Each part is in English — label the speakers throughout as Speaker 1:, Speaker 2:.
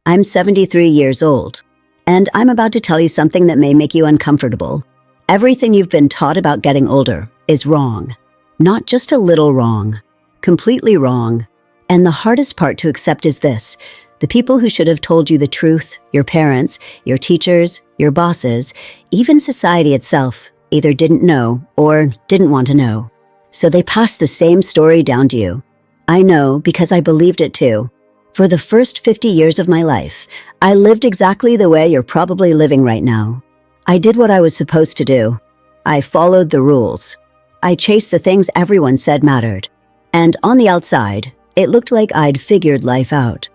Speaker 1: I'm 73 years old, and I'm about to tell you something that may make you uncomfortable. Everything you've been taught about getting older is wrong. Not just a little wrong, completely wrong. And the hardest part to accept is this: the people who should have told you the truth, your parents, your teachers, your bosses, even society itself, either didn't know or didn't want to know. So they passed the same story down to you. I know because I believed it too. For the first 50 years of my life, I lived exactly the way you're probably living right now. I did what I was supposed to do. I followed the rules. I chased the things everyone said mattered. And on the outside, it looked like I'd figured life out.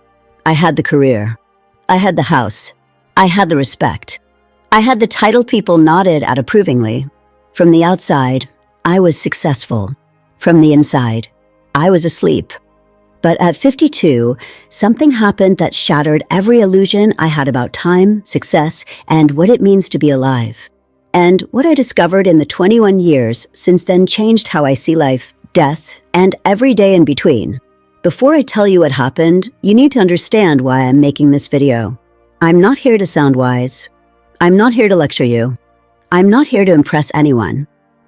Speaker 1: I had the career. I had the house. I had the respect. I had the title people nodded at approvingly. From the outside, I was successful. From the inside, I was asleep. But at 52, something happened that shattered every illusion I had about time, success, and what it means to be alive. And what I discovered in the 21 years since then changed how I see life, death, and every day in between. Before I tell you what happened, you need to understand why I'm making this video. I'm not here to sound wise. I'm not here to lecture you. I'm not here to impress anyone.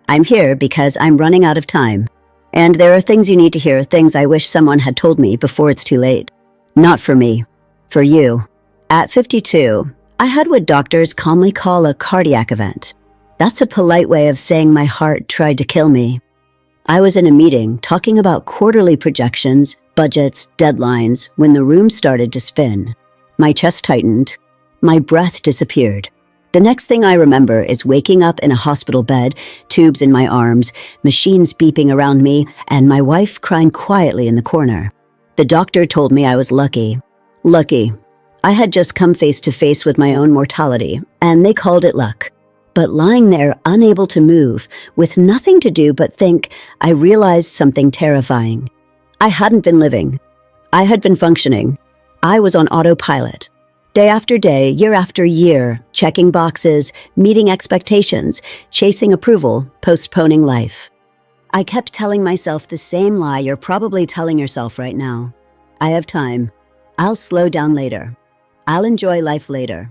Speaker 1: I'm here because I'm running out of time. And there are things you need to hear, things I wish someone had told me before it's too late. Not for me, for you. At 52, I had what doctors calmly call a cardiac event. That's a polite way of saying my heart tried to kill me. I was in a meeting talking about quarterly projections, budgets, deadlines, when the room started to spin. My chest tightened. My breath disappeared. The next thing I remember is waking up in a hospital bed, tubes in my arms, machines beeping around me, and my wife crying quietly in the corner. The doctor told me I was lucky. Lucky. I had just come face to face with my own mortality, and they called it luck. But lying there, unable to move, with nothing to do but think, I realized something terrifying. I hadn't been living. I had been functioning. I was on autopilot. Day after day, year after year, checking boxes, meeting expectations, chasing approval, postponing life. I kept telling myself the same lie you're probably telling yourself right now. I have time. I'll slow down later. I'll enjoy life later.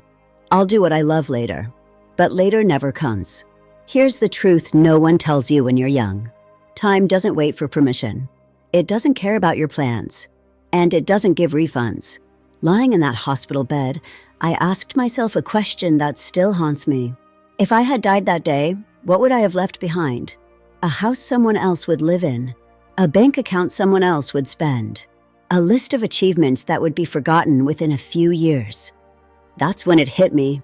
Speaker 1: I'll do what I love later. But later never comes. Here's the truth no one tells you when you're young. Time doesn't wait for permission. It doesn't care about your plans. And it doesn't give refunds. Lying in that hospital bed, I asked myself a question that still haunts me. If I had died that day, what would I have left behind? A house someone else would live in. A bank account someone else would spend. A list of achievements that would be forgotten within a few years. That's when it hit me.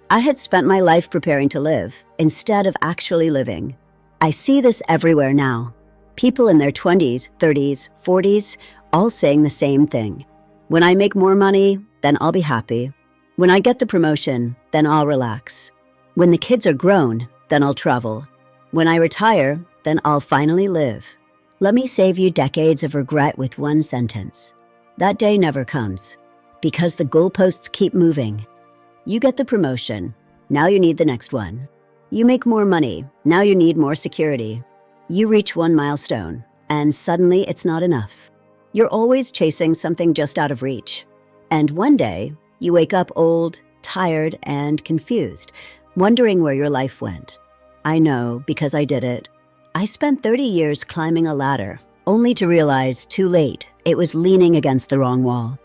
Speaker 1: I had spent my life preparing to live, instead of actually living. I see this everywhere now. People in their 20s, 30s, 40s, all saying the same thing. When I make more money, then I'll be happy. When I get the promotion, then I'll relax. When the kids are grown, then I'll travel. When I retire, then I'll finally live. Let me save you decades of regret with one sentence. That day never comes, because the goalposts keep moving. You get the promotion, now you need the next one. You make more money, now you need more security. You reach one milestone, and suddenly it's not enough. You're always chasing something just out of reach. And one day, you wake up old, tired, and confused, wondering where your life went. I know, because I did it. I spent 30 years climbing a ladder, only to realize, too late, it was leaning against the wrong wall.